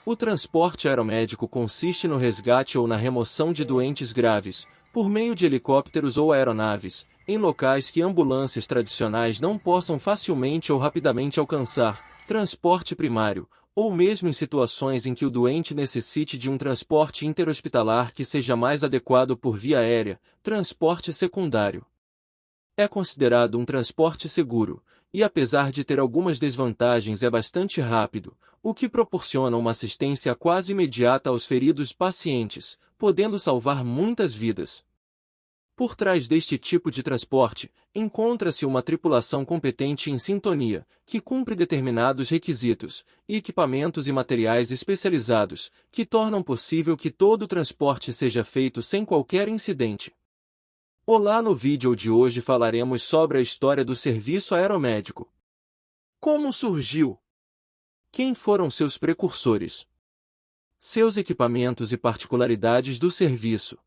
O transporte aeromédico consiste no resgate ou na remoção de doentes graves, por meio de helicópteros ou aeronaves, em locais que ambulâncias tradicionais não possam facilmente ou rapidamente alcançar, transporte primário, ou mesmo em situações em que o doente necessite de um transporte interhospitalar que seja mais adequado por via aérea, transporte secundário. É considerado um transporte seguro, e apesar de ter algumas desvantagens é bastante rápido, o que proporciona uma assistência quase imediata aos feridos pacientes, podendo salvar muitas vidas. Por trás deste tipo de transporte, encontra-se uma tripulação competente em sintonia, que cumpre determinados requisitos, e equipamentos e materiais especializados, que tornam possível que todo o transporte seja feito sem qualquer incidente. Olá, no vídeo de hoje falaremos sobre a história do serviço aeromédico. Como surgiu? Quem foram seus precursores? Seus equipamentos e particularidades do serviço.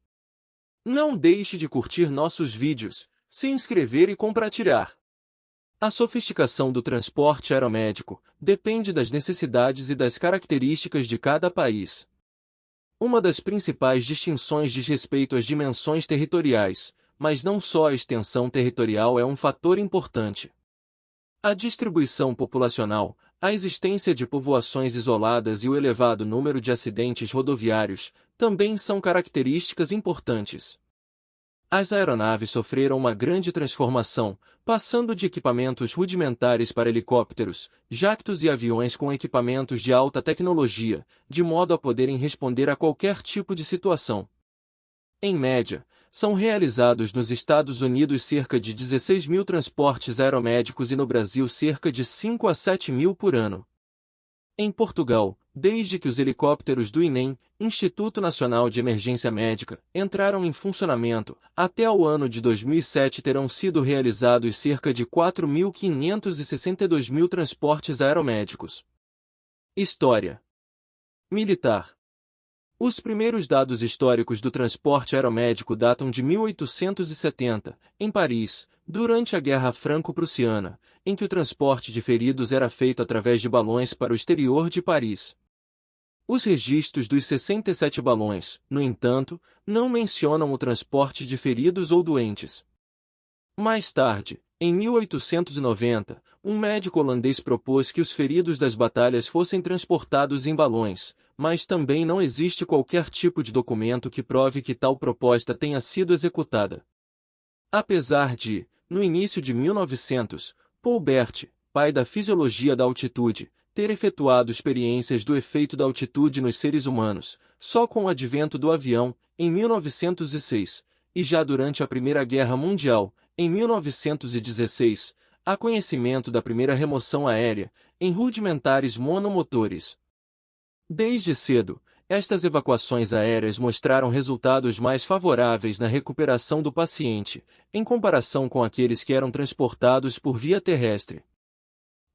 Não deixe de curtir nossos vídeos, se inscrever e compartilhar. A sofisticação do transporte aeromédico depende das necessidades e das características de cada país. Uma das principais distinções diz respeito às dimensões territoriais, mas não só a extensão territorial é um fator importante. A distribuição populacional, a existência de povoações isoladas e o elevado número de acidentes rodoviários também são características importantes. As aeronaves sofreram uma grande transformação, passando de equipamentos rudimentares para helicópteros, jactos e aviões com equipamentos de alta tecnologia, de modo a poderem responder a qualquer tipo de situação. Em média, são realizados nos Estados Unidos cerca de 16 mil transportes aeromédicos e no Brasil cerca de 5 a 7 mil por ano. Em Portugal, desde que os helicópteros do INEM, Instituto Nacional de Emergência Médica, entraram em funcionamento, até o ano de 2007 terão sido realizados cerca de 4.562 mil transportes aeromédicos. História militar. Os primeiros dados históricos do transporte aeromédico datam de 1870, em Paris, durante a Guerra Franco-Prussiana, em que o transporte de feridos era feito através de balões para o exterior de Paris. Os registros dos 67 balões, no entanto, não mencionam o transporte de feridos ou doentes. Mais tarde, em 1890, um médico holandês propôs que os feridos das batalhas fossem transportados em balões, mas também não existe qualquer tipo de documento que prove que tal proposta tenha sido executada. Apesar de, no início de 1900, Paul Bert, pai da fisiologia da altitude, ter efetuado experiências do efeito da altitude nos seres humanos, só com o advento do avião, em 1906, e já durante a Primeira Guerra Mundial, em 1916, há conhecimento da primeira remoção aérea, em rudimentares monomotores. Desde cedo, estas evacuações aéreas mostraram resultados mais favoráveis na recuperação do paciente, em comparação com aqueles que eram transportados por via terrestre.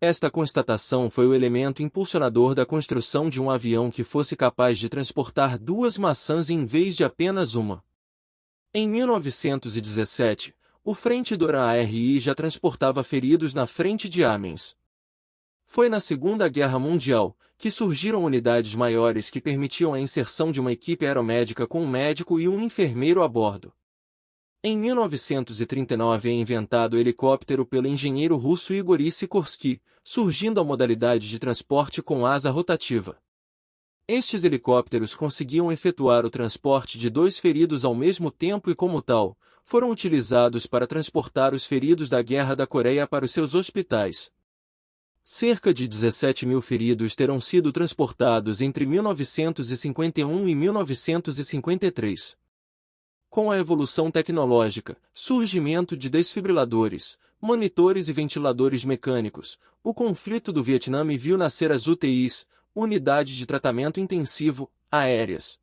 Esta constatação foi o elemento impulsionador da construção de um avião que fosse capaz de transportar 2 maçãs em vez de apenas uma. Em 1917, o Frente Doran ARI já transportava feridos na frente de Amiens. Foi na Segunda Guerra Mundial que surgiram unidades maiores que permitiam a inserção de uma equipe aeromédica com um médico e um enfermeiro a bordo. Em 1939 é inventado o helicóptero pelo engenheiro russo Igor Sikorsky, surgindo a modalidade de transporte com asa rotativa. Estes helicópteros conseguiam efetuar o transporte de 2 feridos ao mesmo tempo e, como tal, foram utilizados para transportar os feridos da Guerra da Coreia para os seus hospitais. Cerca de 17 mil feridos terão sido transportados entre 1951 e 1953. Com a evolução tecnológica, surgimento de desfibriladores, monitores e ventiladores mecânicos, o conflito do Vietnã viu nascer as UTIs, unidades de tratamento intensivo, aéreas.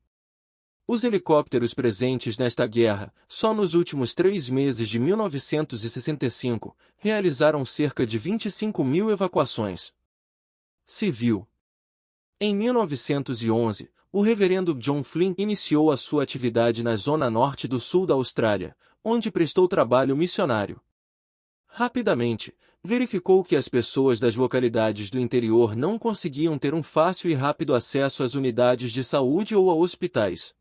Os helicópteros presentes nesta guerra, só nos últimos 3 meses de 1965, realizaram cerca de 25 mil evacuações. Civil. Em 1911, o reverendo John Flynn iniciou a sua atividade na zona norte do sul da Austrália, onde prestou trabalho missionário. Rapidamente, verificou que as pessoas das localidades do interior não conseguiam ter um fácil e rápido acesso às unidades de saúde ou a hospitais.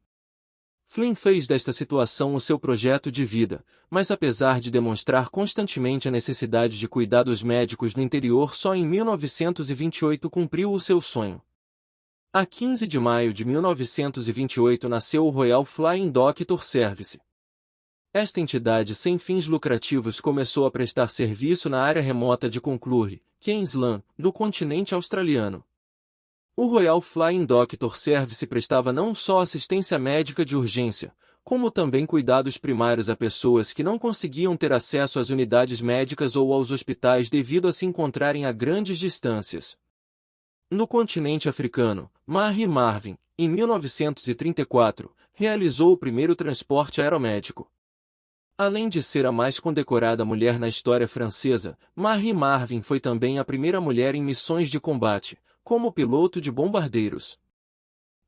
Flynn fez desta situação o seu projeto de vida, mas apesar de demonstrar constantemente a necessidade de cuidados médicos no interior, só em 1928 cumpriu o seu sonho. A 15 de maio de 1928 nasceu o Royal Flying Doctor Service. Esta entidade sem fins lucrativos começou a prestar serviço na área remota de Concloure, Queensland, no continente australiano. O Royal Flying Doctor Service prestava não só assistência médica de urgência, como também cuidados primários a pessoas que não conseguiam ter acesso às unidades médicas ou aos hospitais devido a se encontrarem a grandes distâncias. No continente africano, Marie Marvin, em 1934, realizou o primeiro transporte aeromédico. Além de ser a mais condecorada mulher na história francesa, Marie Marvin foi também a primeira mulher em missões de combate, como piloto de bombardeiros.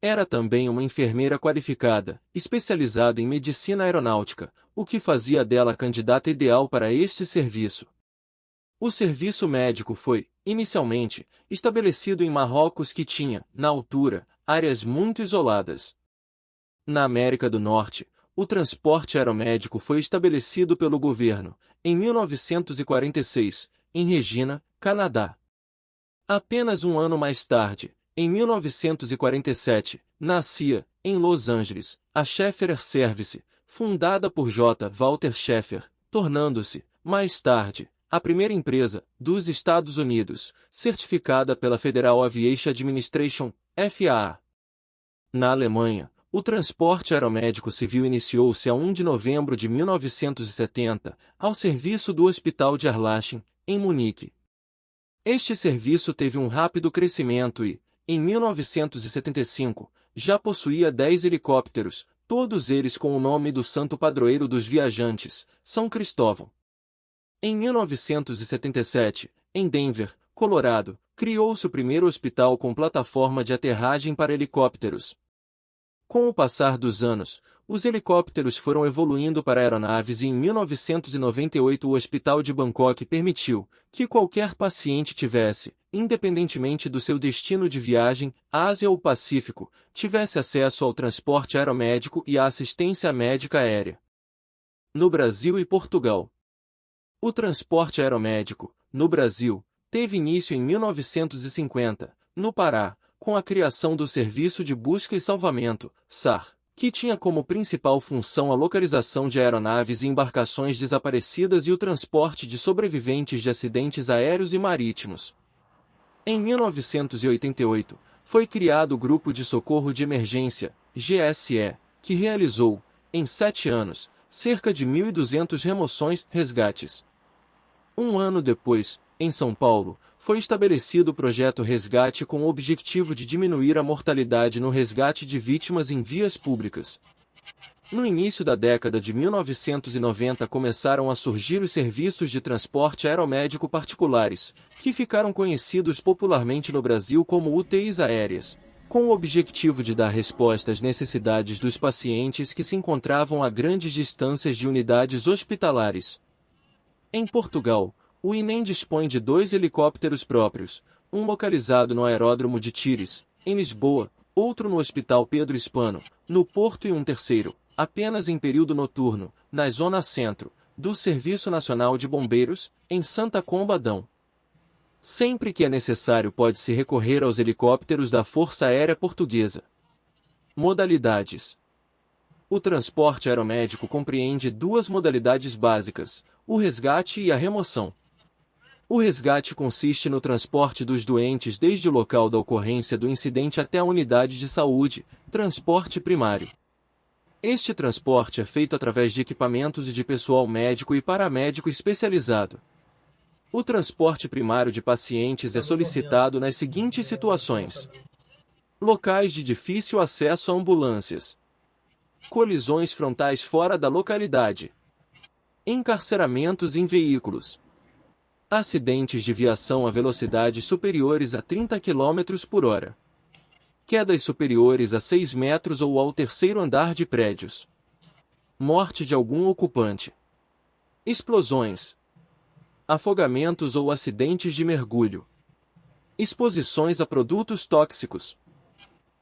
Era também uma enfermeira qualificada, especializada em medicina aeronáutica, o que fazia dela a candidata ideal para este serviço. O serviço médico foi, inicialmente, estabelecido em Marrocos, que tinha, na altura, áreas muito isoladas. Na América do Norte, o transporte aeromédico foi estabelecido pelo governo, em 1946, em Regina, Canadá. Apenas um ano mais tarde, em 1947, nascia, em Los Angeles, a Schaeffer Air Service, fundada por J. Walter Schaeffer, tornando-se, mais tarde, a primeira empresa, dos Estados Unidos, certificada pela Federal Aviation Administration, FAA. Na Alemanha, o transporte aeromédico civil iniciou-se a 1 de novembro de 1970, ao serviço do Hospital de Erlachen, em Munique. Este serviço teve um rápido crescimento e, em 1975, já possuía 10 helicópteros, todos eles com o nome do santo padroeiro dos viajantes, São Cristóvão. Em 1977, em Denver, Colorado, criou-se o primeiro hospital com plataforma de aterragem para helicópteros. Com o passar dos anos, os helicópteros foram evoluindo para aeronaves e em 1998 o Hospital de Bangkok permitiu que qualquer paciente tivesse, independentemente do seu destino de viagem, Ásia ou Pacífico, tivesse acesso ao transporte aeromédico e à assistência médica aérea. No Brasil e Portugal. O transporte aeromédico, no Brasil, teve início em 1950, no Pará, com a criação do Serviço de Busca e Salvamento, SAR, que tinha como principal função a localização de aeronaves e embarcações desaparecidas e o transporte de sobreviventes de acidentes aéreos e marítimos. Em 1988, foi criado o Grupo de Socorro de Emergência, GSE, que realizou, em 7 anos, cerca de 1.200 remoções-resgates. Um ano depois, em São Paulo, foi estabelecido o Projeto Resgate com o objetivo de diminuir a mortalidade no resgate de vítimas em vias públicas. No início da década de 1990 começaram a surgir os serviços de transporte aeromédico particulares, que ficaram conhecidos popularmente no Brasil como UTIs aéreas, com o objetivo de dar resposta às necessidades dos pacientes que se encontravam a grandes distâncias de unidades hospitalares. Em Portugal, o INEM dispõe de 2 helicópteros próprios, um localizado no aeródromo de Tires, em Lisboa, outro no Hospital Pedro Hispano, no Porto e um terceiro, apenas em período noturno, na zona centro, do Serviço Nacional de Bombeiros, em Santa Combadão. Sempre que é necessário pode-se recorrer aos helicópteros da Força Aérea Portuguesa. Modalidades. O transporte aeromédico compreende 2 modalidades básicas, o resgate e a remoção. O resgate consiste no transporte dos doentes desde o local da ocorrência do incidente até a unidade de saúde, transporte primário. Este transporte é feito através de equipamentos e de pessoal médico e paramédico especializado. O transporte primário de pacientes é solicitado nas seguintes situações: locais de difícil acesso a ambulâncias, colisões frontais fora da localidade, encarceramentos em veículos, acidentes de viação a velocidades superiores a 30 km por hora, quedas superiores a 6 metros ou ao terceiro andar de prédios, morte de algum ocupante, explosões. afogamentos ou acidentes de mergulho, exposições a produtos tóxicos,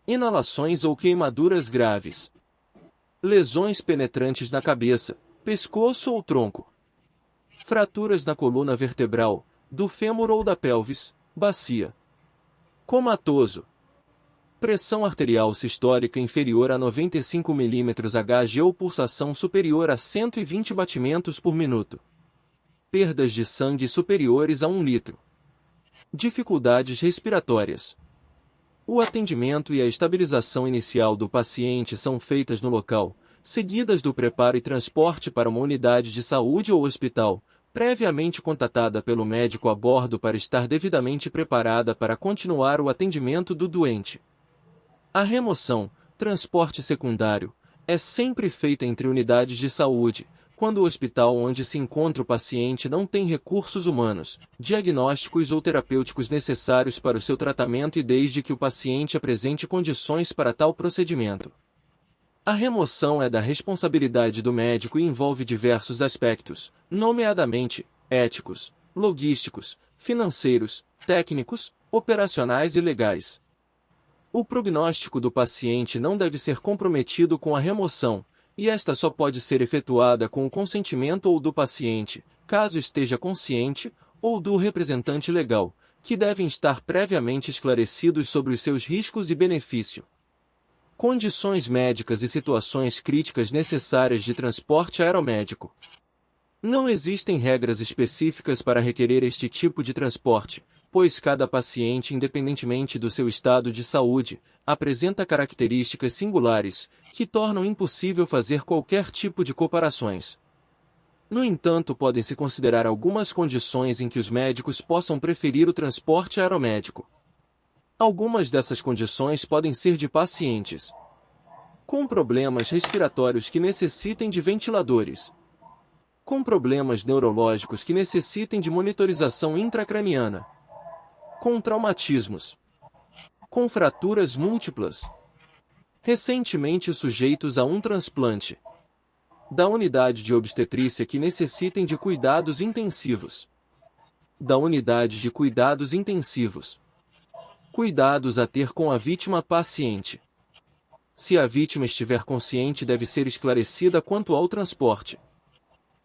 inalações ou queimaduras graves, lesões penetrantes na cabeça, pescoço ou tronco, fraturas na coluna vertebral, do fêmur ou da pelvis, bacia, comatoso, pressão arterial sistólica inferior a 95 mm/Hg ou pulsação superior a 120 batimentos por minuto, perdas de sangue superiores a 1 litro, dificuldades respiratórias. O atendimento e a estabilização inicial do paciente são feitas no local, seguidas do preparo e transporte para uma unidade de saúde ou hospital, previamente contatada pelo médico a bordo para estar devidamente preparada para continuar o atendimento do doente. A remoção, transporte secundário, é sempre feita entre unidades de saúde, quando o hospital onde se encontra o paciente não tem recursos humanos, diagnósticos ou terapêuticos necessários para o seu tratamento e desde que o paciente apresente condições para tal procedimento. A remoção é da responsabilidade do médico e envolve diversos aspectos, nomeadamente éticos, logísticos, financeiros, técnicos, operacionais e legais. O prognóstico do paciente não deve ser comprometido com a remoção, e esta só pode ser efetuada com o consentimento ou do paciente, caso esteja consciente, ou do representante legal, que devem estar previamente esclarecidos sobre os seus riscos e benefício. Condições médicas e situações críticas necessárias de transporte aeromédico. Não existem regras específicas para requerer este tipo de transporte, pois cada paciente, independentemente do seu estado de saúde, apresenta características singulares, que tornam impossível fazer qualquer tipo de comparações. No entanto, podem-se considerar algumas condições em que os médicos possam preferir o transporte aeromédico. Algumas dessas condições podem ser de pacientes com problemas respiratórios que necessitem de ventiladores, com problemas neurológicos que necessitem de monitorização intracraniana, com traumatismos, com fraturas múltiplas, recentemente sujeitos a um transplante, da unidade de obstetrícia que necessitem de cuidados intensivos, da unidade de cuidados intensivos. Cuidados a ter com a vítima paciente. Se a vítima estiver consciente, deve ser esclarecida quanto ao transporte.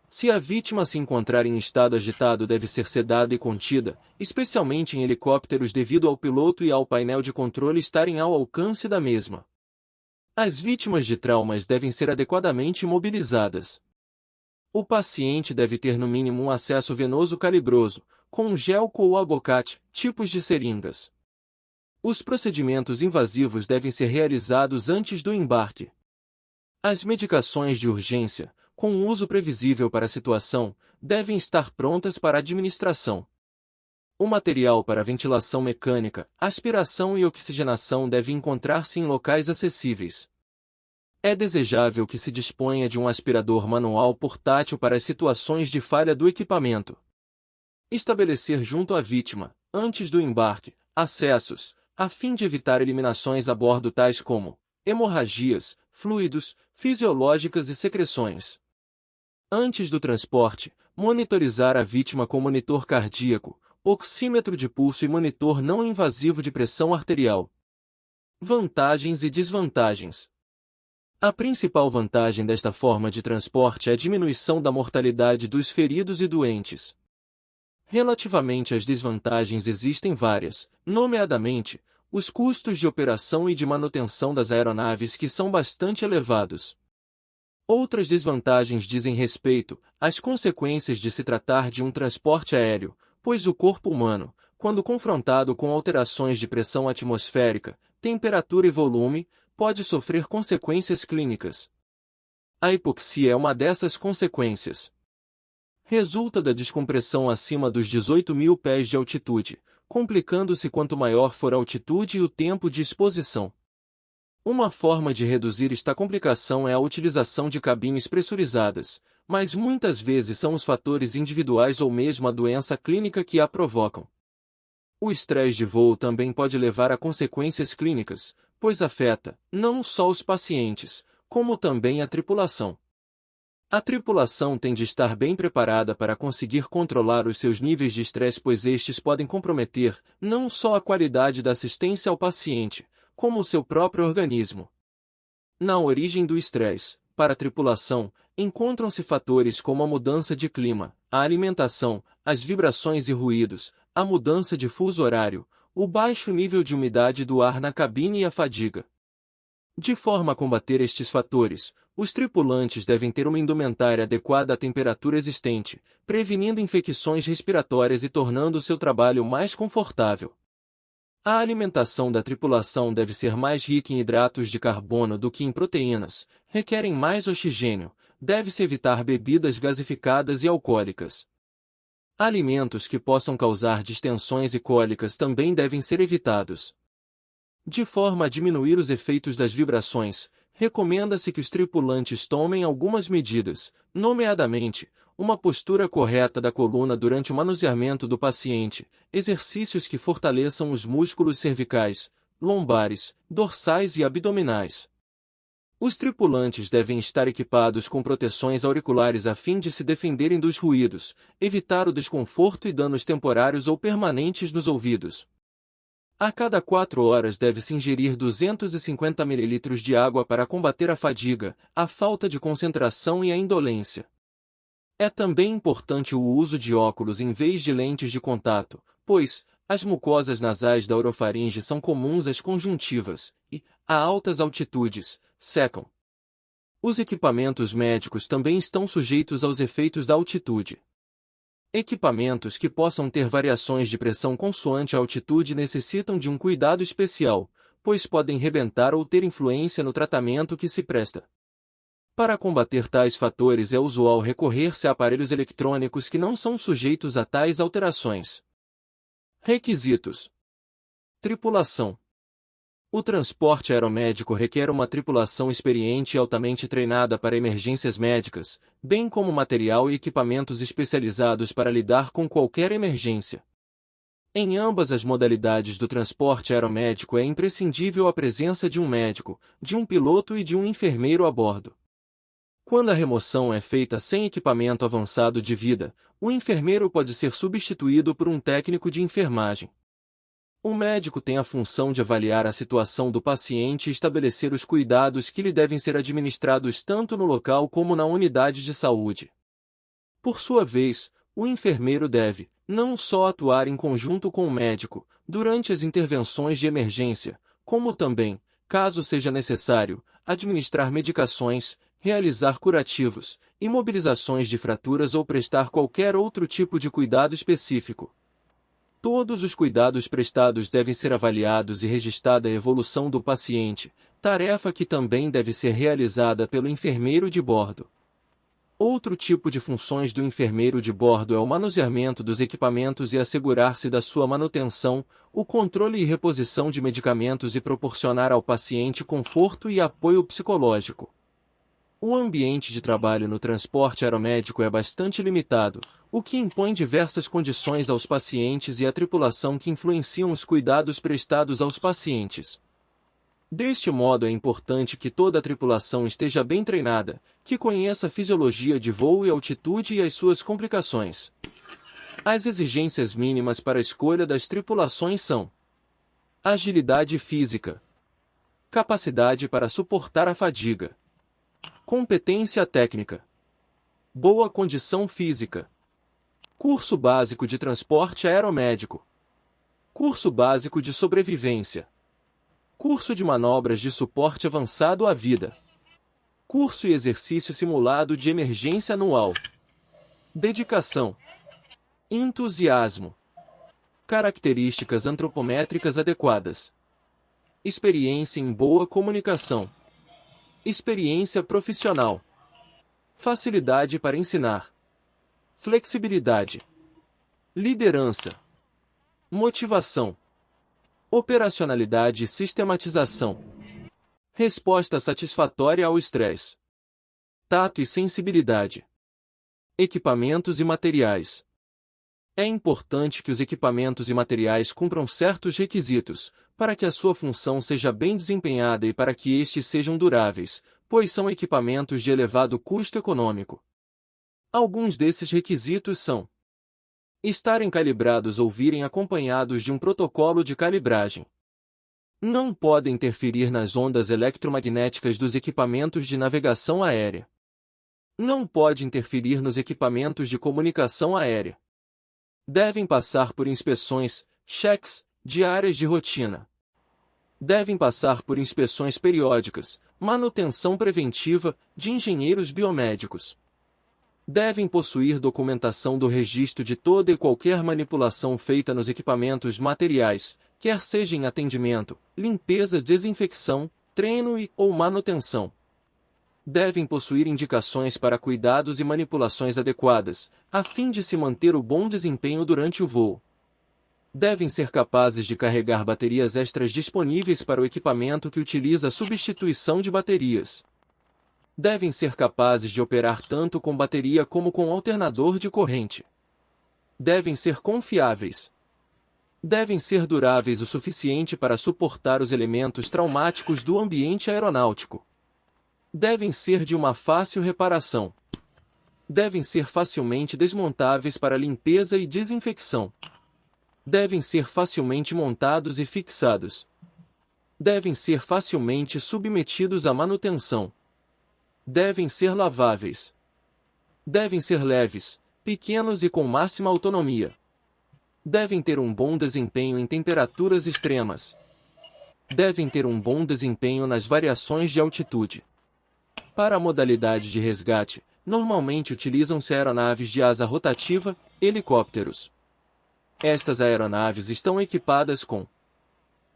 Se a vítima se encontrar em estado agitado, deve ser sedada e contida, especialmente em helicópteros devido ao piloto e ao painel de controle estarem ao alcance da mesma. As vítimas de traumas devem ser adequadamente imobilizadas. O paciente deve ter no mínimo um acesso venoso calibroso, com um gelco ou abocate, tipos de seringas. Os procedimentos invasivos devem ser realizados antes do embarque. As medicações de urgência, com um uso previsível para a situação, devem estar prontas para administração. O material para ventilação mecânica, aspiração e oxigenação deve encontrar-se em locais acessíveis. É desejável que se disponha de um aspirador manual portátil para as situações de falha do equipamento. Estabelecer junto à vítima, antes do embarque, acessos, a fim de evitar eliminações a bordo tais como hemorragias, fluidos, fisiológicas e secreções. Antes do transporte, monitorizar a vítima com monitor cardíaco, oxímetro de pulso e monitor não invasivo de pressão arterial. Vantagens e desvantagens. A principal vantagem desta forma de transporte é a diminuição da mortalidade dos feridos e doentes. Relativamente às desvantagens existem várias, nomeadamente, os custos de operação e de manutenção das aeronaves que são bastante elevados. Outras desvantagens dizem respeito às consequências de se tratar de um transporte aéreo, pois o corpo humano, quando confrontado com alterações de pressão atmosférica, temperatura e volume, pode sofrer consequências clínicas. A hipoxia é uma dessas consequências. Resulta da descompressão acima dos 18.000 pés de altitude, complicando-se quanto maior for a altitude e o tempo de exposição. Uma forma de reduzir esta complicação é a utilização de cabines pressurizadas, mas muitas vezes são os fatores individuais ou mesmo a doença clínica que a provocam. O estresse de voo também pode levar a consequências clínicas, pois afeta, não só os pacientes, como também a tripulação. A tripulação tem de estar bem preparada para conseguir controlar os seus níveis de estresse, pois estes podem comprometer não só a qualidade da assistência ao paciente, como o seu próprio organismo. Na origem do estresse, para a tripulação, encontram-se fatores como a mudança de clima, a alimentação, as vibrações e ruídos, a mudança de fuso horário, o baixo nível de umidade do ar na cabine e a fadiga. De forma a combater estes fatores, os tripulantes devem ter uma indumentária adequada à temperatura existente, prevenindo infecções respiratórias e tornando o seu trabalho mais confortável. A alimentação da tripulação deve ser mais rica em hidratos de carbono do que em proteínas, requerem mais oxigênio, deve-se evitar bebidas gasificadas e alcoólicas. Alimentos que possam causar distensões e cólicas também devem ser evitados. De forma a diminuir os efeitos das vibrações, recomenda-se que os tripulantes tomem algumas medidas, nomeadamente, uma postura correta da coluna durante o manuseamento do paciente, exercícios que fortaleçam os músculos cervicais, lombares, dorsais e abdominais. Os tripulantes devem estar equipados com proteções auriculares a fim de se defenderem dos ruídos, evitar o desconforto e danos temporários ou permanentes nos ouvidos. A cada 4 horas deve-se ingerir 250 ml de água para combater a fadiga, a falta de concentração e a indolência. É também importante o uso de óculos em vez de lentes de contato, pois as mucosas nasais da orofaringe são comuns às conjuntivas e, a altas altitudes, secam. Os equipamentos médicos também estão sujeitos aos efeitos da altitude. Equipamentos que possam ter variações de pressão consoante a altitude necessitam de um cuidado especial, pois podem rebentar ou ter influência no tratamento que se presta. Para combater tais fatores é usual recorrer-se a aparelhos eletrônicos que não são sujeitos a tais alterações. Requisitos: tripulação. O transporte aeromédico requer uma tripulação experiente e altamente treinada para emergências médicas, bem como material e equipamentos especializados para lidar com qualquer emergência. Em ambas as modalidades do transporte aeromédico é imprescindível a presença de um médico, de um piloto e de um enfermeiro a bordo. Quando a remoção é feita sem equipamento avançado de vida, o enfermeiro pode ser substituído por um técnico de enfermagem. O médico tem a função de avaliar a situação do paciente e estabelecer os cuidados que lhe devem ser administrados tanto no local como na unidade de saúde. Por sua vez, o enfermeiro deve, não só atuar em conjunto com o médico, durante as intervenções de emergência, como também, caso seja necessário, administrar medicações, realizar curativos, imobilizações de fraturas ou prestar qualquer outro tipo de cuidado específico. Todos os cuidados prestados devem ser avaliados e registrada a evolução do paciente, tarefa que também deve ser realizada pelo enfermeiro de bordo. Outro tipo de funções do enfermeiro de bordo é o manuseamento dos equipamentos e assegurar-se da sua manutenção, o controle e reposição de medicamentos e proporcionar ao paciente conforto e apoio psicológico. O ambiente de trabalho no transporte aeromédico é bastante limitado, o que impõe diversas condições aos pacientes e à tripulação que influenciam os cuidados prestados aos pacientes. Deste modo é importante que toda a tripulação esteja bem treinada, que conheça a fisiologia de voo e altitude e as suas complicações. As exigências mínimas para a escolha das tripulações são: agilidade física, capacidade para suportar a fadiga, competência técnica, boa condição física, curso básico de transporte aeromédico, curso básico de sobrevivência, curso de manobras de suporte avançado à vida, curso e exercício simulado de emergência anual, dedicação, entusiasmo, características antropométricas adequadas, experiência em boa comunicação, experiência profissional, facilidade para ensinar, flexibilidade, liderança, motivação, operacionalidade e sistematização, resposta satisfatória ao estresse, tato e sensibilidade, equipamentos e materiais. É importante que os equipamentos e materiais cumpram certos requisitos, para que a sua função seja bem desempenhada e para que estes sejam duráveis, pois são equipamentos de elevado custo econômico. Alguns desses requisitos são: estarem calibrados ou virem acompanhados de um protocolo de calibragem. Não podem interferir nas ondas eletromagnéticas dos equipamentos de navegação aérea. Não pode interferir nos equipamentos de comunicação aérea. Devem passar por inspeções, cheques, diárias de rotina. Devem passar por inspeções periódicas, manutenção preventiva, de engenheiros biomédicos. Devem possuir documentação do registro de toda e qualquer manipulação feita nos equipamentos materiais, quer seja em atendimento, limpeza, desinfecção, treino ou manutenção. Devem possuir indicações para cuidados e manipulações adequadas, a fim de se manter o bom desempenho durante o voo. Devem ser capazes de carregar baterias extras disponíveis para o equipamento que utiliza a substituição de baterias. Devem ser capazes de operar tanto com bateria como com alternador de corrente. Devem ser confiáveis. Devem ser duráveis o suficiente para suportar os elementos traumáticos do ambiente aeronáutico. Devem ser de uma fácil reparação. Devem ser facilmente desmontáveis para limpeza e desinfecção. Devem ser facilmente montados e fixados. Devem ser facilmente submetidos à manutenção. Devem ser laváveis. Devem ser leves, pequenos e com máxima autonomia. Devem ter um bom desempenho em temperaturas extremas. Devem ter um bom desempenho nas variações de altitude. Para a modalidade de resgate, normalmente utilizam-se aeronaves de asa rotativa, helicópteros. Estas aeronaves estão equipadas com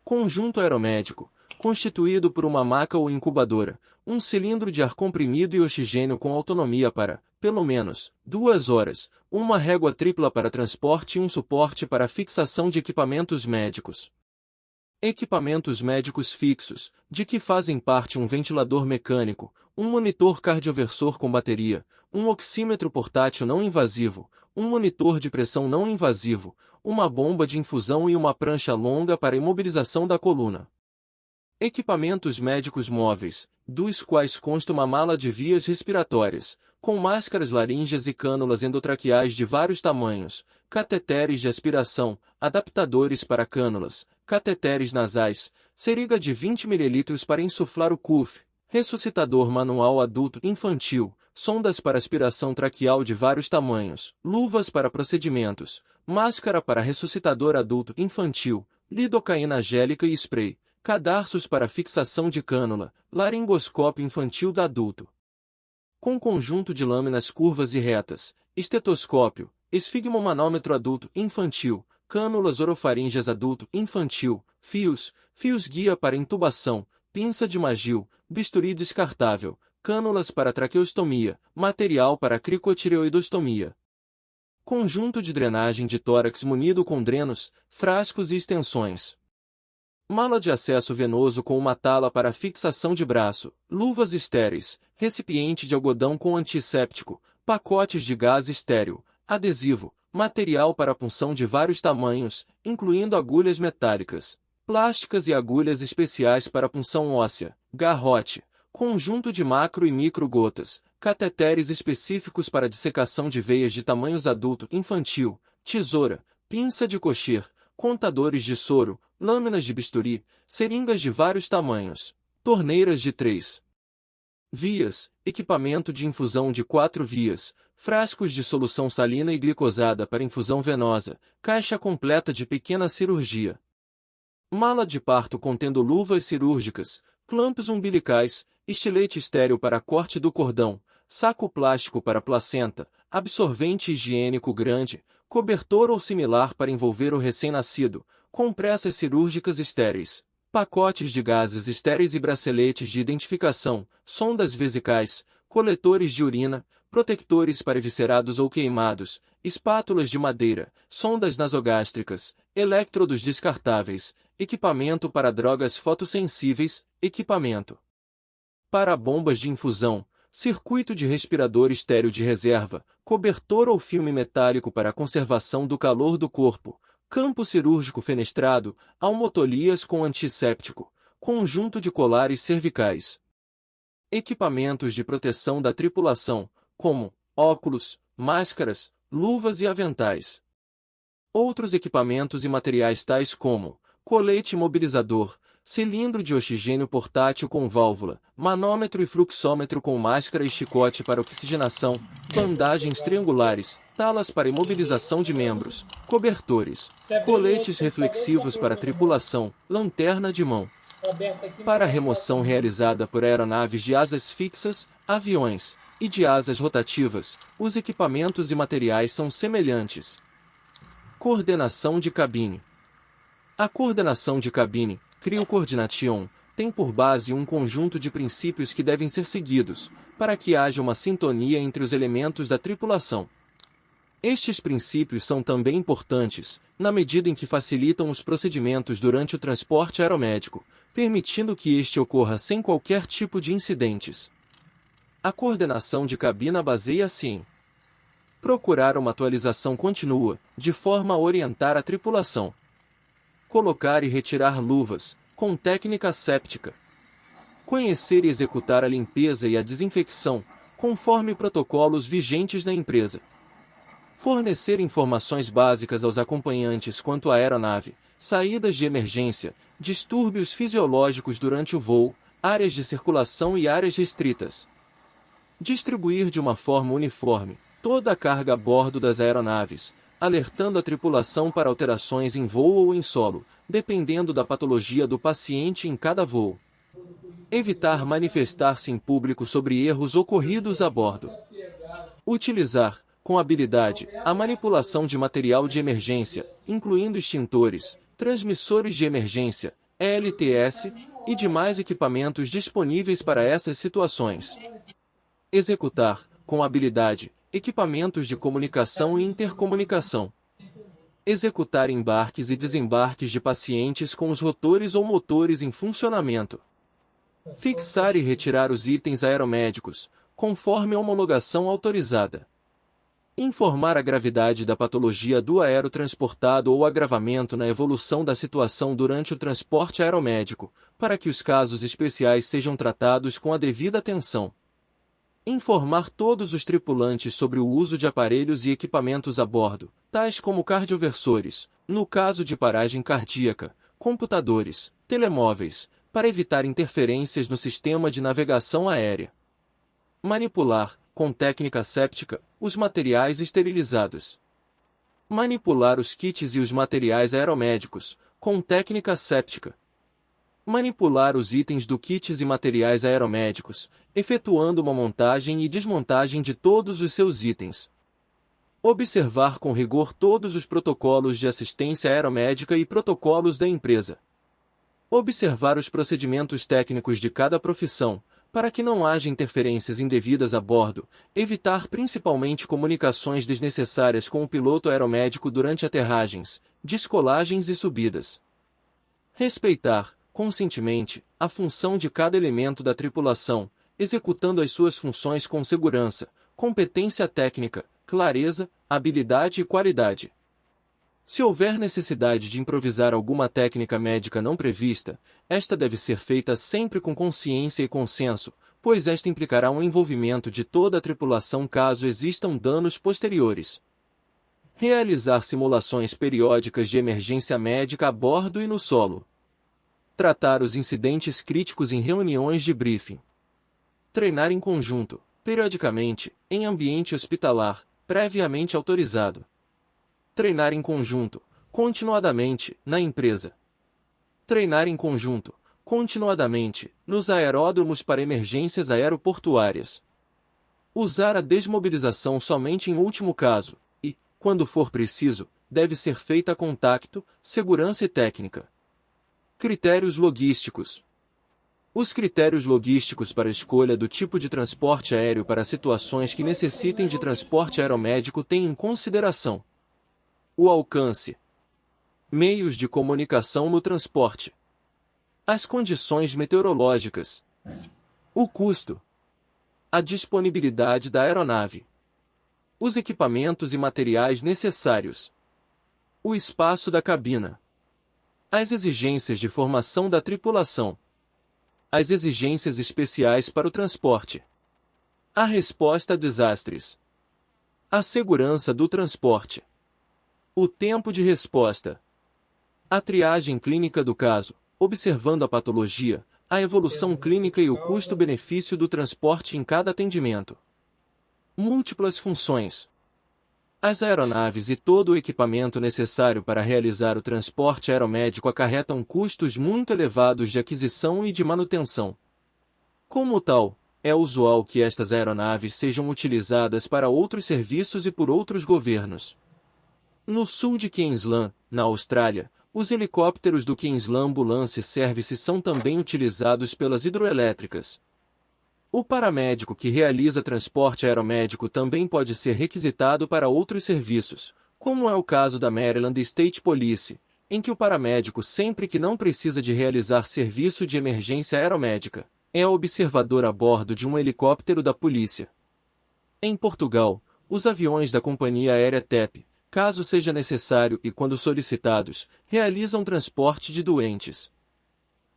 conjunto aeromédico, constituído por uma maca ou incubadora, um cilindro de ar comprimido e oxigênio com autonomia para, pelo menos, 2 horas, uma régua tripla para transporte e um suporte para fixação de equipamentos médicos. Equipamentos médicos fixos, de que fazem parte um ventilador mecânico, um monitor cardioversor com bateria, um oxímetro portátil não invasivo, um monitor de pressão não invasivo, uma bomba de infusão e uma prancha longa para imobilização da coluna. Equipamentos médicos móveis, dos quais consta uma mala de vias respiratórias, com máscaras laríngeas e cânulas endotraqueais de vários tamanhos, cateteres de aspiração, adaptadores para cânulas, cateteres nasais, seringa de 20 ml para insuflar o CUF, ressuscitador manual adulto infantil, sondas para aspiração traqueal de vários tamanhos, luvas para procedimentos, máscara para ressuscitador adulto infantil, lidocaína gélica e spray, cadarços para fixação de cânula, laringoscópio infantil da adulto. Com conjunto de lâminas curvas e retas, estetoscópio, esfigmomanômetro adulto infantil, cânulas orofaríngeas adulto infantil, fios guia para intubação, pinça de Magil, bisturi descartável, cânulas para traqueostomia, material para cricotireoidostomia. Conjunto de drenagem de tórax munido com drenos, frascos e extensões. Mala de acesso venoso com uma tala para fixação de braço, luvas estéreis, recipiente de algodão com antisséptico, pacotes de gás estéril, adesivo, material para punção de vários tamanhos, incluindo agulhas metálicas, plásticas e agulhas especiais para punção óssea, garrote, conjunto de macro e micro gotas, cateteres específicos para dissecação de veias de tamanhos adulto infantil, tesoura, pinça de cocher, contadores de soro, lâminas de bisturi, seringas de vários tamanhos, torneiras de 3 vias, equipamento de infusão de 4 vias, frascos de solução salina e glicosada para infusão venosa, caixa completa de pequena cirurgia. Mala de parto contendo luvas cirúrgicas, clampos umbilicais, estilete estéril para corte do cordão, saco plástico para placenta, absorvente higiênico grande, cobertor ou similar para envolver o recém-nascido, compressas cirúrgicas estéreis, pacotes de gases estéreis e braceletes de identificação, sondas vesicais, coletores de urina, protectores para eviscerados ou queimados, espátulas de madeira, sondas nasogástricas, elétrodos descartáveis, equipamento para drogas fotossensíveis, equipamento para bombas de infusão, circuito de respirador estéril de reserva, cobertor ou filme metálico para a conservação do calor do corpo, campo cirúrgico fenestrado, almotolias com antisséptico, conjunto de colares cervicais. Equipamentos de proteção da tripulação, como óculos, máscaras, luvas e aventais. Outros equipamentos e materiais tais como colete imobilizador, cilindro de oxigênio portátil com válvula, manômetro e fluxômetro com máscara e chicote para oxigenação, bandagens triangulares, talas para imobilização de membros, cobertores, coletes reflexivos para tripulação, lanterna de mão. Para a remoção realizada por aeronaves de asas fixas, aviões e de asas rotativas, os equipamentos e materiais são semelhantes. Coordenação de cabine. A coordenação de cabine, Creo Coordination, tem por base um conjunto de princípios que devem ser seguidos, para que haja uma sintonia entre os elementos da tripulação. Estes princípios são também importantes, na medida em que facilitam os procedimentos durante o transporte aeromédico, permitindo que este ocorra sem qualquer tipo de incidentes. A coordenação de cabina baseia-se em procurar uma atualização contínua, de forma a orientar a tripulação. Colocar e retirar luvas, com técnica séptica. Conhecer e executar a limpeza e a desinfecção, conforme protocolos vigentes na empresa. Fornecer informações básicas aos acompanhantes quanto à aeronave, saídas de emergência, distúrbios fisiológicos durante o voo, áreas de circulação e áreas restritas. Distribuir de uma forma uniforme toda a carga a bordo das aeronaves, alertando a tripulação para alterações em voo ou em solo, dependendo da patologia do paciente em cada voo. Evitar manifestar-se em público sobre erros ocorridos a bordo. Utilizar, com habilidade, a manipulação de material de emergência, incluindo extintores, transmissores de emergência, ELTS, e demais equipamentos disponíveis para essas situações. Executar, com habilidade, equipamentos de comunicação e intercomunicação. Executar embarques e desembarques de pacientes com os rotores ou motores em funcionamento. Fixar e retirar os itens aeromédicos, conforme a homologação autorizada. Informar a gravidade da patologia do aerotransportado ou agravamento na evolução da situação durante o transporte aeromédico, para que os casos especiais sejam tratados com a devida atenção. Informar todos os tripulantes sobre o uso de aparelhos e equipamentos a bordo, tais como cardioversores, no caso de paragem cardíaca, computadores, telemóveis, para evitar interferências no sistema de navegação aérea. Manipular, com técnica séptica, os materiais esterilizados. Manipular os kits e os materiais aeromédicos, com técnica séptica. Manipular os itens do kits e materiais aeromédicos, efetuando uma montagem e desmontagem de todos os seus itens. Observar com rigor todos os protocolos de assistência aeromédica e protocolos da empresa. Observar os procedimentos técnicos de cada profissão, para que não haja interferências indevidas a bordo, evitar principalmente comunicações desnecessárias com o piloto aeromédico durante aterragens, descolagens e subidas. Respeitar, conscientemente, a função de cada elemento da tripulação, executando as suas funções com segurança, competência técnica, clareza, habilidade e qualidade. Se houver necessidade de improvisar alguma técnica médica não prevista, esta deve ser feita sempre com consciência e consenso, pois esta implicará um envolvimento de toda a tripulação caso existam danos posteriores. Realizar simulações periódicas de emergência médica a bordo e no solo. Tratar os incidentes críticos em reuniões de briefing. Treinar em conjunto, periodicamente, em ambiente hospitalar, previamente autorizado. Treinar em conjunto, continuadamente, na empresa. Treinar em conjunto, continuadamente, nos aeródromos para emergências aeroportuárias. Usar a desmobilização somente em último caso, e, quando for preciso, deve ser feita com tacto, segurança e técnica. Critérios logísticos. Os critérios logísticos para a escolha do tipo de transporte aéreo para situações que necessitem de transporte aeromédico têm em consideração o alcance, meios de comunicação no transporte, as condições meteorológicas, o custo, a disponibilidade da aeronave, os equipamentos e materiais necessários, o espaço da cabina, as exigências de formação da tripulação, as exigências especiais para o transporte, a resposta a desastres, A segurança do transporte. O tempo de resposta. A triagem clínica do caso, observando a patologia, a evolução clínica e o custo-benefício do transporte em cada atendimento. Múltiplas funções. As aeronaves e todo o equipamento necessário para realizar o transporte aeromédico acarretam custos muito elevados de aquisição e de manutenção. Como tal, é usual que estas aeronaves sejam utilizadas para outros serviços e por outros governos. No sul de Queensland, na Austrália, os helicópteros do Queensland Ambulance Service são também utilizados pelas hidroelétricas. O paramédico que realiza transporte aeromédico também pode ser requisitado para outros serviços, como é o caso da Maryland State Police, em que o paramédico, sempre que não precisa de realizar serviço de emergência aeromédica, é observador a bordo de um helicóptero da polícia. Em Portugal, os aviões da companhia aérea TAP, caso seja necessário e quando solicitados, realizam transporte de doentes.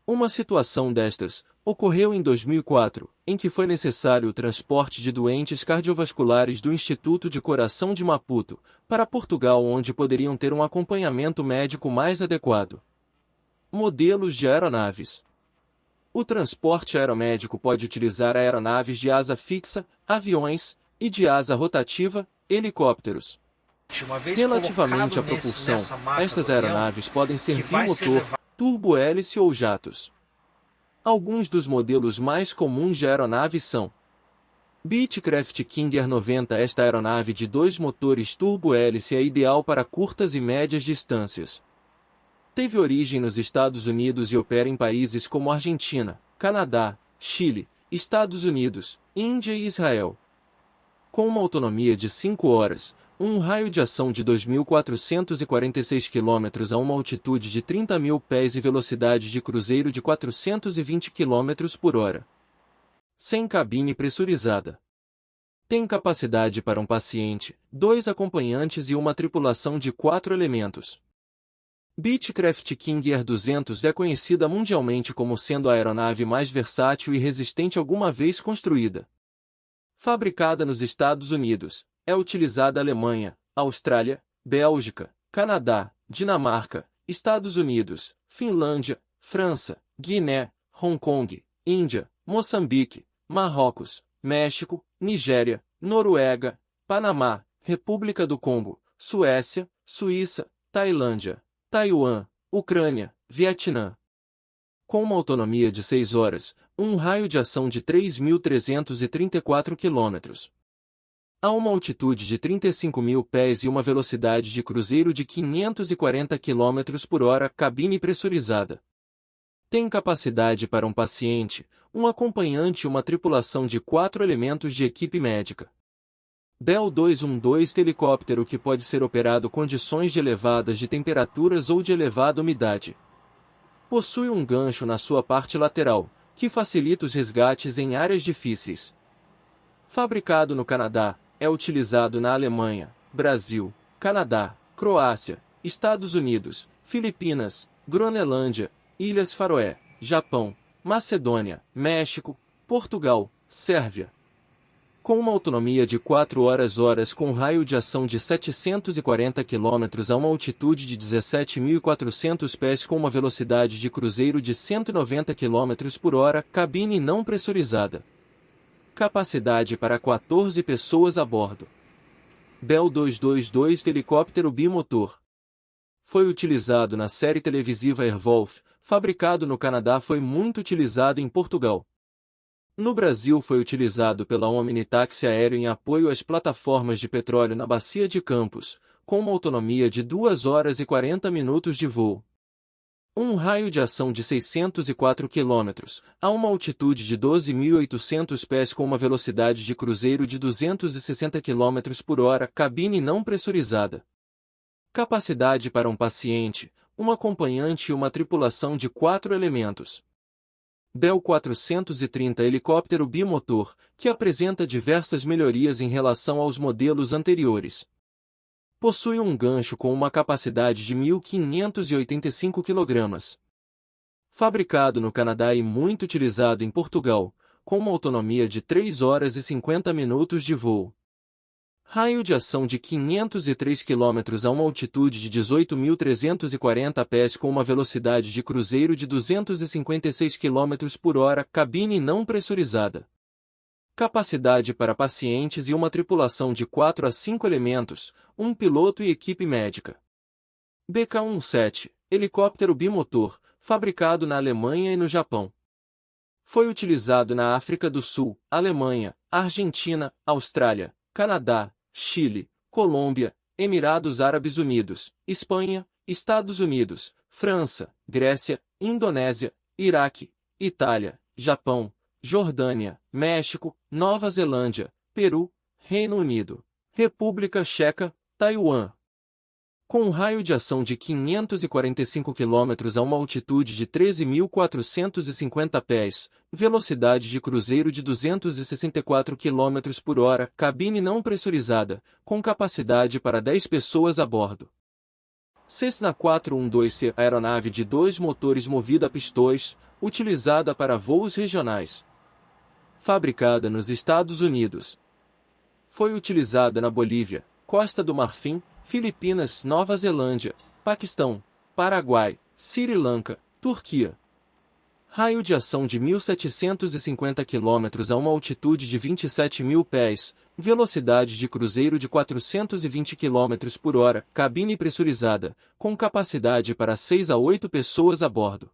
Uma situação destas ocorreu em 2004, em que foi necessário o transporte de doentes cardiovasculares do Instituto de Coração de Maputo para Portugal, onde poderiam ter um acompanhamento médico mais adequado. Modelos de aeronaves. O transporte aeromédico pode utilizar aeronaves de asa fixa, aviões, e de asa rotativa, helicópteros. Relativamente à propulsão, estas aeronaves podem ser bimotor, turbo-hélice ou jatos. Alguns dos modelos mais comuns de aeronaves são Beechcraft King Air 90. Esta aeronave de 2 motores turbo-hélice é ideal para curtas e médias distâncias. Teve origem nos Estados Unidos e opera em países como Argentina, Canadá, Chile, Estados Unidos, Índia e Israel. Com uma autonomia de 5 horas, um raio de ação de 2.446 km a uma altitude de 30.000 pés e velocidade de cruzeiro de 420 km por hora. Sem cabine pressurizada. Tem capacidade para um paciente, 2 acompanhantes e uma tripulação de 4 elementos. Beechcraft King Air 200 é conhecida mundialmente como sendo a aeronave mais versátil e resistente alguma vez construída. Fabricada nos Estados Unidos, é utilizada na Alemanha, Austrália, Bélgica, Canadá, Dinamarca, Estados Unidos, Finlândia, França, Guiné, Hong Kong, Índia, Moçambique, Marrocos, México, Nigéria, Noruega, Panamá, República do Congo, Suécia, Suíça, Tailândia, Taiwan, Ucrânia, Vietnã. Com uma autonomia de 6 horas, um raio de ação de 3.334 km. A uma altitude de 35.000 pés e uma velocidade de cruzeiro de 540 km por hora, cabine pressurizada. Tem capacidade para um paciente, um acompanhante e uma tripulação de 4 elementos de equipe médica. Bell 212 helicóptero que pode ser operado condições de elevadas de temperaturas ou de elevada umidade. Possui um gancho na sua parte lateral, que facilita os resgates em áreas difíceis. Fabricado no Canadá, é utilizado na Alemanha, Brasil, Canadá, Croácia, Estados Unidos, Filipinas, Groenlândia, Ilhas Faroé, Japão, Macedônia, México, Portugal, Sérvia. Com uma autonomia de 4 horas com raio de ação de 740 km a uma altitude de 17.400 pés com uma velocidade de cruzeiro de 190 km por hora, cabine não pressurizada. Capacidade para 14 pessoas a bordo. Bell 222 helicóptero bimotor. Foi utilizado na série televisiva Airwolf, fabricado no Canadá, foi muito utilizado em Portugal. No Brasil foi utilizado pela Omni-Táxi Aéreo em apoio às plataformas de petróleo na Bacia de Campos, com uma autonomia de 2 horas e 40 minutos de voo. Um raio de ação de 604 km, a uma altitude de 12.800 pés com uma velocidade de cruzeiro de 260 km por hora, cabine não pressurizada. Capacidade para um paciente, um acompanhante e uma tripulação de 4 elementos. Bell 430 helicóptero bimotor, que apresenta diversas melhorias em relação aos modelos anteriores. Possui um gancho com uma capacidade de 1.585 kg. Fabricado no Canadá e muito utilizado em Portugal, com uma autonomia de 3 horas e 50 minutos de voo. Raio de ação de 503 km a uma altitude de 18.340 pés com uma velocidade de cruzeiro de 256 km por hora, cabine não pressurizada. Capacidade para pacientes e uma tripulação de 4 a 5 elementos, um piloto e equipe médica. BK-17, helicóptero bimotor, fabricado na Alemanha e no Japão. Foi utilizado na África do Sul, Alemanha, Argentina, Austrália, Canadá, Chile, Colômbia, Emirados Árabes Unidos, Espanha, Estados Unidos, França, Grécia, Indonésia, Iraque, Itália, Japão, Jordânia, México, Nova Zelândia, Peru, Reino Unido, República Checa, Taiwan. Com um raio de ação de 545 km a uma altitude de 13.450 pés, velocidade de cruzeiro de 264 km por hora, cabine não pressurizada, com capacidade para 10 pessoas a bordo. Cessna 412C, aeronave de 2 motores movida a pistões, utilizada para voos regionais. Fabricada nos Estados Unidos. Foi utilizada na Bolívia, Costa do Marfim, Filipinas, Nova Zelândia, Paquistão, Paraguai, Sri Lanka, Turquia. Raio de ação de 1.750 km a uma altitude de 27.000 pés, velocidade de cruzeiro de 420 km por hora, cabine pressurizada, com capacidade para 6 a 8 pessoas a bordo.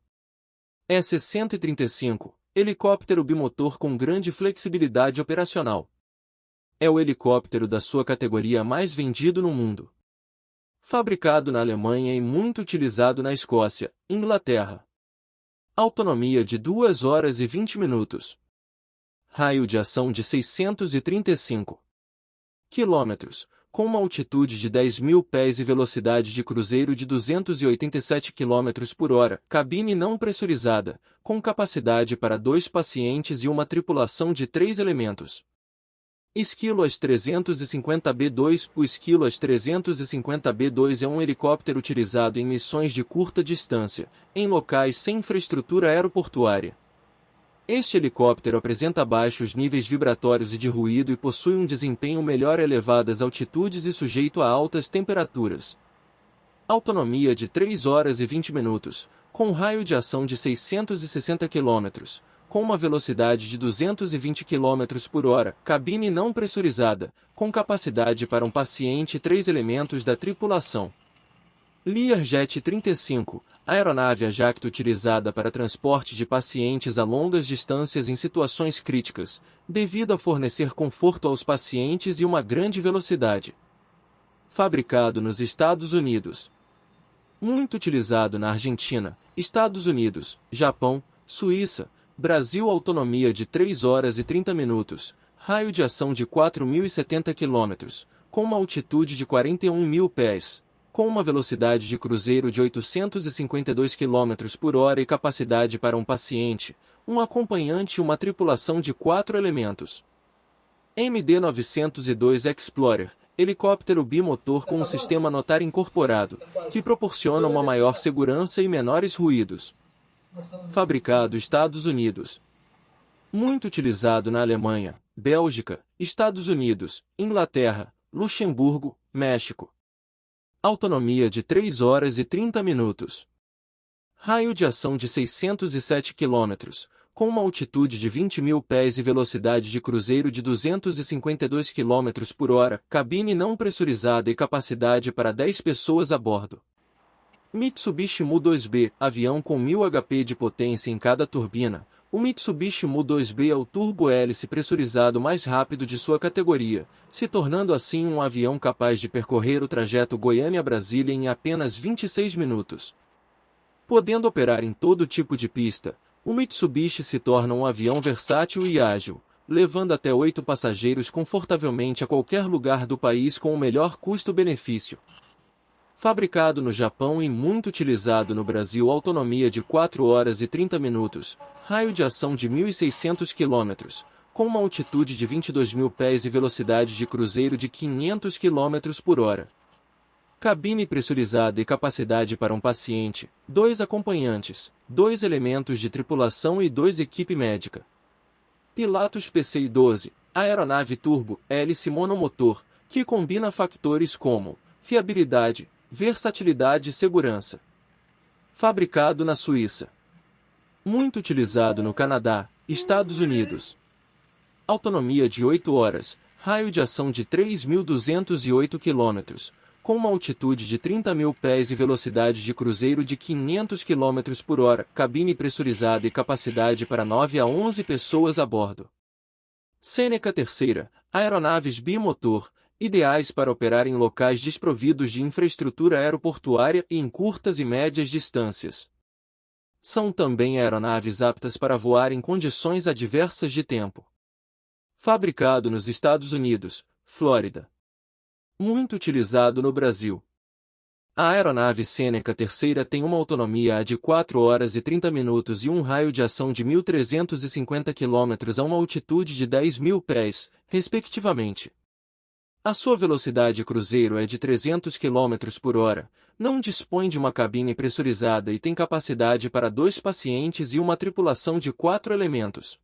S-135, helicóptero bimotor com grande flexibilidade operacional. É o helicóptero da sua categoria mais vendido no mundo. Fabricado na Alemanha e muito utilizado na Escócia, Inglaterra. Autonomia de 2 horas e 20 minutos. Raio de ação de 635 km, com uma altitude de 10.000 pés e velocidade de cruzeiro de 287 km por hora, cabine não pressurizada, com capacidade para 2 pacientes e uma tripulação de 3 elementos. Esquilos 350B2. O Esquilos 350B2 é um helicóptero utilizado em missões de curta distância, em locais sem infraestrutura aeroportuária. Este helicóptero apresenta baixos níveis vibratórios e de ruído e possui um desempenho melhor a elevadas altitudes e sujeito a altas temperaturas. Autonomia de 3 horas e 20 minutos, com raio de ação de 660 km. Com uma velocidade de 220 km por hora, cabine não pressurizada, com capacidade para um paciente e 3 elementos da tripulação. Learjet 35, aeronave a jato utilizada para transporte de pacientes a longas distâncias em situações críticas, devido a fornecer conforto aos pacientes e uma grande velocidade. Fabricado nos Estados Unidos. Muito utilizado na Argentina, Estados Unidos, Japão, Suíça, Brasil. Autonomia de 3 horas e 30 minutos, raio de ação de 4.070 km, com uma altitude de 41.000 pés, com uma velocidade de cruzeiro de 852 km por hora e capacidade para um paciente, um acompanhante e uma tripulação de 4 elementos. MD-902 Explorer, helicóptero bimotor com um sistema notar incorporado, que proporciona uma maior segurança e menores ruídos. Fabricado Estados Unidos. Muito utilizado na Alemanha, Bélgica, Estados Unidos, Inglaterra, Luxemburgo, México. Autonomia de 3 horas e 30 minutos. Raio de ação de 607 km, com uma altitude de 20.000 pés e velocidade de cruzeiro de 252 km por hora, cabine não pressurizada e capacidade para 10 pessoas a bordo. Mitsubishi Mu-2B, avião com 1000 HP de potência em cada turbina. O Mitsubishi Mu-2B é o turbo-hélice pressurizado mais rápido de sua categoria, se tornando assim um avião capaz de percorrer o trajeto Goiânia-Brasília em apenas 26 minutos. Podendo operar em todo tipo de pista, o Mitsubishi se torna um avião versátil e ágil, levando até 8 passageiros confortavelmente a qualquer lugar do país com o melhor custo-benefício. Fabricado no Japão e muito utilizado no Brasil. Autonomia de 4 horas e 30 minutos, raio de ação de 1.600 km, com uma altitude de 22.000 pés e velocidade de cruzeiro de 500 km por hora. Cabine pressurizada e capacidade para um paciente, 2 acompanhantes, 2 elementos de tripulação e 2 equipe médica. Pilatus PCI-12, aeronave turbo, hélice monomotor, que combina fatores como fiabilidade, versatilidade e segurança. Fabricado na Suíça. Muito utilizado no Canadá, Estados Unidos. Autonomia de 8 horas, raio de ação de 3.208 km, com uma altitude de 30.000 pés e velocidade de cruzeiro de 500 km por hora, cabine pressurizada e capacidade para 9 a 11 pessoas a bordo. Seneca terceira, aeronaves bimotor, ideais para operar em locais desprovidos de infraestrutura aeroportuária e em curtas e médias distâncias. São também aeronaves aptas para voar em condições adversas de tempo. Fabricado nos Estados Unidos, Flórida. Muito utilizado no Brasil. A aeronave Seneca terceira tem uma autonomia de 4 horas e 30 minutos e um raio de ação de 1.350 km a uma altitude de 10.000 pés, respectivamente. A sua velocidade cruzeiro é de 300 km por hora, não dispõe de uma cabine pressurizada e tem capacidade para 2 pacientes e uma tripulação de 4 elementos.